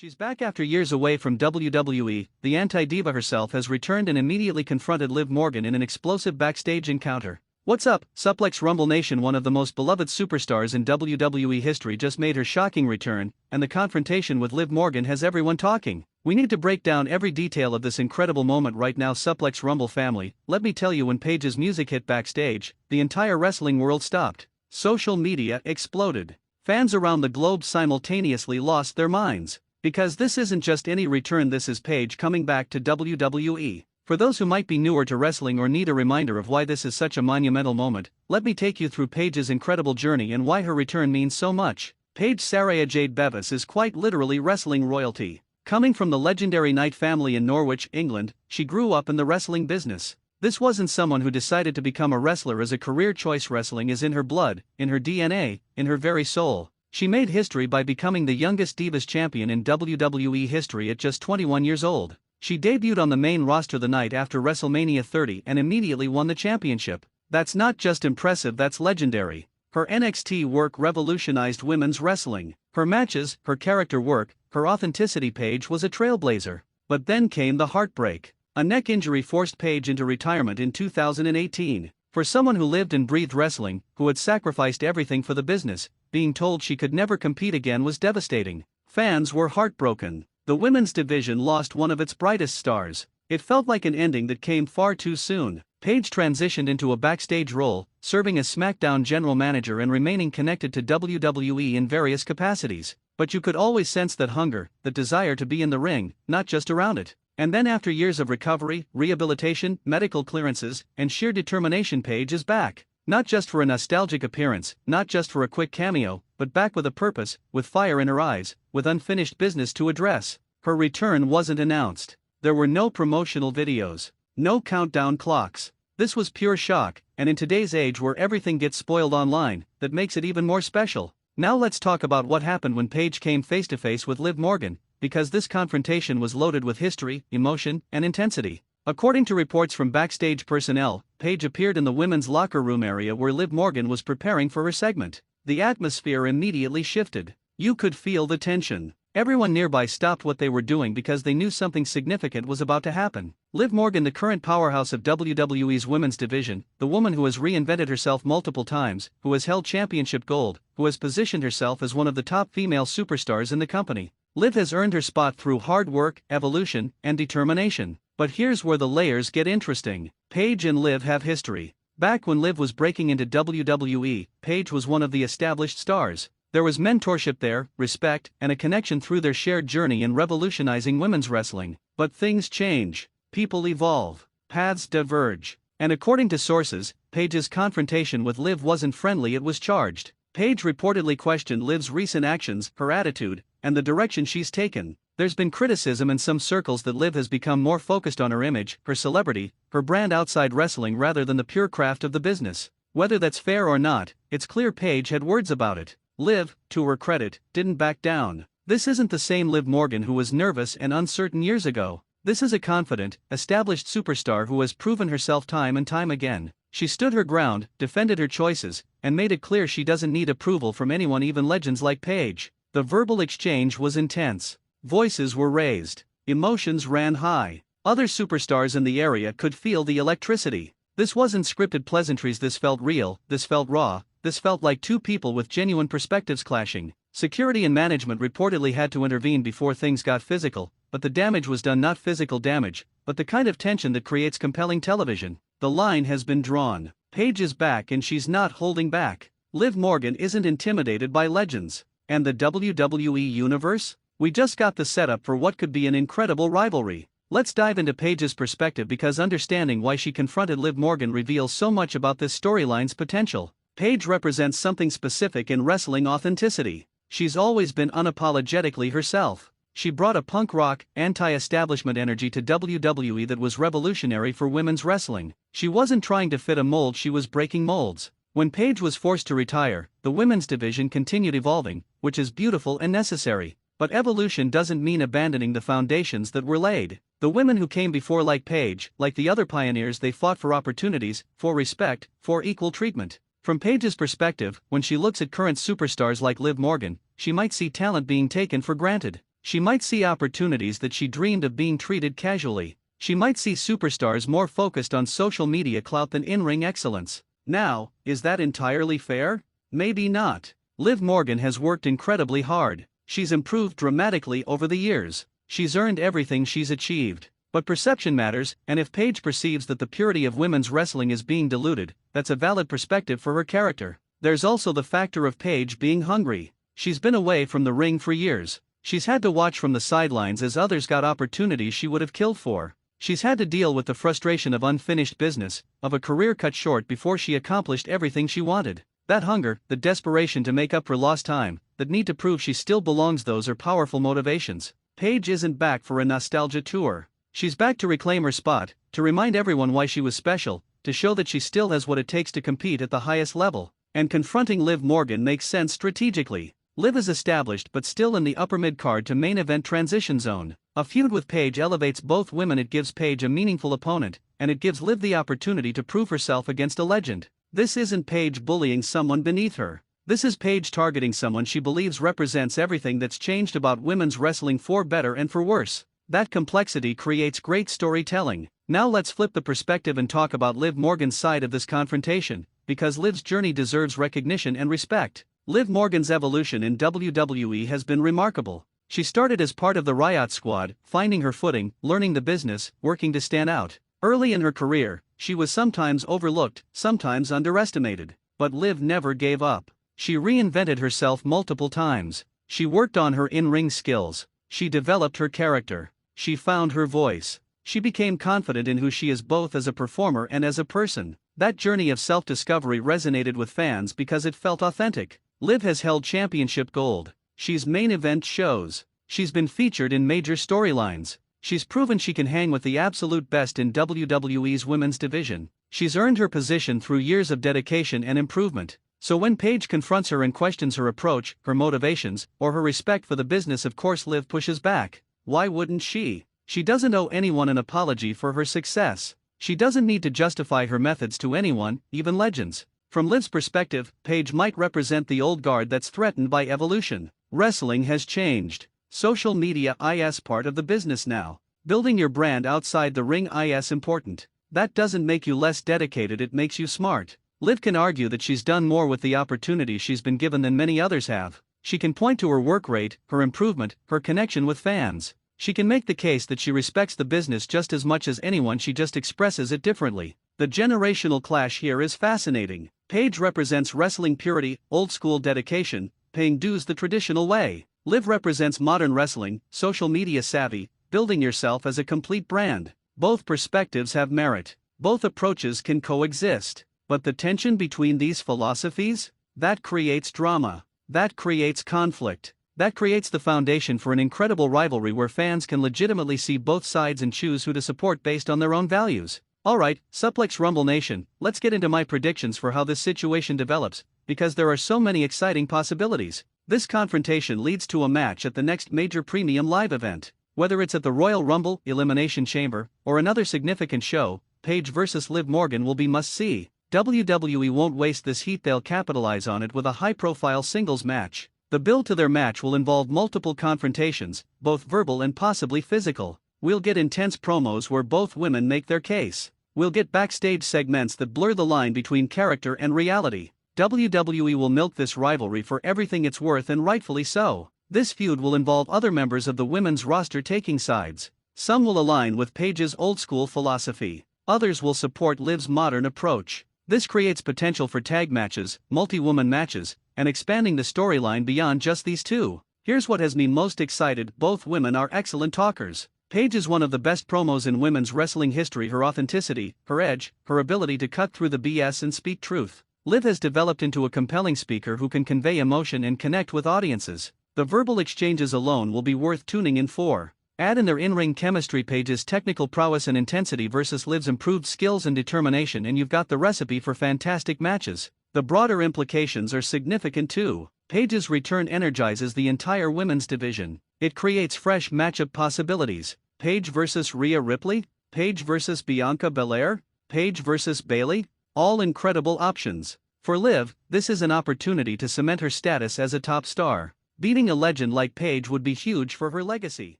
She's back after years away from WWE. The anti-diva herself has returned and immediately confronted Liv Morgan in an explosive backstage encounter. What's up, Suplex Rumble Nation? One of the most beloved superstars in WWE history just made her shocking return, and the confrontation with Liv Morgan has everyone talking. We need to break down every detail of this incredible moment right now. Suplex Rumble family, let me tell you, when Paige's music hit Backstage, the entire wrestling world stopped. Social media exploded. Fans around the globe simultaneously lost their minds. Because this isn't just any return, this is Paige coming back to WWE. For those who might be newer to wrestling or need a reminder of why this is such a monumental moment, let me take you through Paige's incredible journey and why her return means so much. Paige Saraya Jade Bevis is quite literally wrestling royalty. Coming from the legendary Knight family in Norwich, England, she grew up in the wrestling business. This wasn't someone who decided to become a wrestler as a career choice. Wrestling is in her blood, in her DNA, in her very soul. She made history by becoming the youngest Divas champion in WWE history at just 21 years old. She debuted on the main roster the night after WrestleMania 30 and immediately won the championship. That's not just impressive, that's legendary. Her NXT work revolutionized women's wrestling. Her matches, her character work, her authenticity. Paige was a trailblazer. But then came the heartbreak. A neck injury forced Paige into retirement in 2018. For someone who lived and breathed wrestling, who had sacrificed everything for the business, being told she could never compete again was devastating. Fans were heartbroken. The women's division lost one of its brightest stars. It felt like an ending that came far too soon. Paige transitioned into a backstage role, serving as SmackDown general manager and remaining connected to WWE in various capacities. But you could always sense that hunger, that desire to be in the ring, not just around it. And then after years of recovery, rehabilitation, medical clearances, and sheer determination, Paige is back. Not just for a nostalgic appearance, not just for a quick cameo, but back with a purpose, with fire in her eyes, with unfinished business to address. Her return wasn't announced. There were no promotional videos, no countdown clocks. This was pure shock, and in today's age where everything gets spoiled online, that makes it even more special. Now let's talk about what happened when Paige came face to face with Liv Morgan, because this confrontation was loaded with history, emotion, and intensity. According to reports from backstage personnel, Paige appeared in the women's locker room area where Liv Morgan was preparing for her segment. The atmosphere immediately shifted. You could feel the tension. Everyone nearby stopped what they were doing because they knew something significant was about to happen. Liv Morgan, the current powerhouse of WWE's women's division, the woman who has reinvented herself multiple times, who has held championship gold, who has positioned herself as one of the top female superstars in the company. Liv has earned her spot through hard work, evolution, and determination. But here's where the layers get interesting. Paige and Liv have history. Back when Liv was breaking into WWE, Paige was one of the established stars. There was mentorship there, respect, and a connection through their shared journey in revolutionizing women's wrestling. But things change. People evolve. Paths diverge. And according to sources, Paige's confrontation with Liv wasn't friendly, it was charged. Paige reportedly questioned Liv's recent actions, her attitude, and the direction she's taken. There's been criticism in some circles that Liv has become more focused on her image, her celebrity, her brand outside wrestling rather than the pure craft of the business. Whether that's fair or not, it's clear Paige had words about it. Liv, to her credit, didn't back down. This isn't the same Liv Morgan who was nervous and uncertain years ago. This is a confident, established superstar who has proven herself time and time again. She stood her ground, defended her choices, and made it clear she doesn't need approval from anyone, even legends like Paige. The verbal exchange was intense. Voices were raised. Emotions ran high. Other superstars in the area could feel the electricity. This wasn't scripted pleasantries, this felt real, this felt raw, this felt like two people with genuine perspectives clashing. Security and management reportedly had to intervene before things got physical, but the damage was done, not physical damage, but the kind of tension that creates compelling television. The line has been drawn. Paige is back and she's not holding back. Liv Morgan isn't intimidated by legends. And the WWE Universe? We just got the setup for what could be an incredible rivalry. Let's dive into Paige's perspective, because understanding why she confronted Liv Morgan reveals so much about this storyline's potential. Paige represents something specific in wrestling: authenticity. She's always been unapologetically herself. She brought a punk rock, anti-establishment energy to WWE that was revolutionary for women's wrestling. She wasn't trying to fit a mold, she was breaking molds. When Paige was forced to retire, the women's division continued evolving, which is beautiful and necessary. But evolution doesn't mean abandoning the foundations that were laid. The women who came before, like Paige, like the other pioneers, they fought for opportunities, for respect, for equal treatment. From Paige's perspective, when she looks at current superstars like Liv Morgan, she might see talent being taken for granted. She might see opportunities that she dreamed of being treated casually. She might see superstars more focused on social media clout than in-ring excellence. Now, is that entirely fair? Maybe not. Liv Morgan has worked incredibly hard. She's improved dramatically over the years. She's earned everything she's achieved. But perception matters, and if Paige perceives that the purity of women's wrestling is being diluted, that's a valid perspective for her character. There's also the factor of Paige being hungry. She's been away from the ring for years. She's had to watch from the sidelines as others got opportunities she would have killed for. She's had to deal with the frustration of unfinished business, of a career cut short before she accomplished everything she wanted. That hunger, the desperation to make up for lost time, that need to prove she still belongs, those are powerful motivations. Paige isn't back for a nostalgia tour. She's back to reclaim her spot, to remind everyone why she was special, to show that she still has what it takes to compete at the highest level. And confronting Liv Morgan makes sense strategically. Liv is established but still in the upper mid-card to main event transition zone. A feud with Paige elevates both women. It gives Paige a meaningful opponent, and it gives Liv the opportunity to prove herself against a legend. This isn't Paige bullying someone beneath her. This is Paige targeting someone she believes represents everything that's changed about women's wrestling for better and for worse. That complexity creates great storytelling. Now let's flip the perspective and talk about Liv Morgan's side of this confrontation, because Liv's journey deserves recognition and respect. Liv Morgan's evolution in WWE has been remarkable. She started as part of the Riot Squad, finding her footing, learning the business, working to stand out. Early in her career, she was sometimes overlooked, sometimes underestimated. But Liv never gave up. She reinvented herself multiple times. She worked on her in-ring skills. She developed her character. She found her voice. She became confident in who she is both as a performer and as a person. That journey of self-discovery resonated with fans because it felt authentic. Liv has held championship gold. She's main event shows. She's been featured in major storylines. She's proven she can hang with the absolute best in WWE's women's division. She's earned her position through years of dedication and improvement. So when Paige confronts her and questions her approach, her motivations, or her respect for the business, of course Liv pushes back. Why wouldn't she? She doesn't owe anyone an apology for her success. She doesn't need to justify her methods to anyone, even legends. From Liv's perspective, Paige might represent the old guard that's threatened by evolution. Wrestling has changed. Social media is part of the business now. Building your brand outside the ring is important. That doesn't make you less dedicated, it makes you smart. Liv can argue that she's done more with the opportunities she's been given than many others have. She can point to her work rate, her improvement, her connection with fans. She can make the case that she respects the business just as much as anyone, she just expresses it differently. The generational clash here is fascinating. Paige represents wrestling purity, old-school dedication, paying dues the traditional way. Liv represents modern wrestling, social media savvy, building yourself as a complete brand. Both perspectives have merit. Both approaches can coexist. But the tension between these philosophies? That creates drama. That creates conflict. That creates the foundation for an incredible rivalry where fans can legitimately see both sides and choose who to support based on their own values. Alright, Suplex Rumble Nation, let's get into my predictions for how this situation develops, because there are so many exciting possibilities. This confrontation leads to a match at the next major premium live event. Whether it's at the Royal Rumble, Elimination Chamber, or another significant show, Paige vs. Liv Morgan will be must-see. WWE won't waste this heat, they'll capitalize on it with a high-profile singles match. The build to their match will involve multiple confrontations, both verbal and possibly physical. We'll get intense promos where both women make their case. We'll get backstage segments that blur the line between character and reality. WWE will milk this rivalry for everything it's worth, and rightfully so. This feud will involve other members of the women's roster taking sides. Some will align with Paige's old-school philosophy. Others will support Liv's modern approach. This creates potential for tag matches, multi-woman matches, and expanding the storyline beyond just these two. Here's what has me most excited: both women are excellent talkers. Paige is one of the best promos in women's wrestling history. Her authenticity, her edge, her ability to cut through the BS and speak truth. Liv has developed into a compelling speaker who can convey emotion and connect with audiences. The verbal exchanges alone will be worth tuning in for. Add in their in-ring chemistry, Paige's technical prowess and intensity versus Liv's improved skills and determination, and you've got the recipe for fantastic matches. The broader implications are significant too. Paige's return energizes the entire women's division. It creates fresh matchup possibilities. Paige versus Rhea Ripley? Paige versus Bianca Belair? Paige versus Bayley? All incredible options. For Liv, this is an opportunity to cement her status as a top star. Beating a legend like Paige would be huge for her legacy,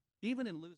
even in losing.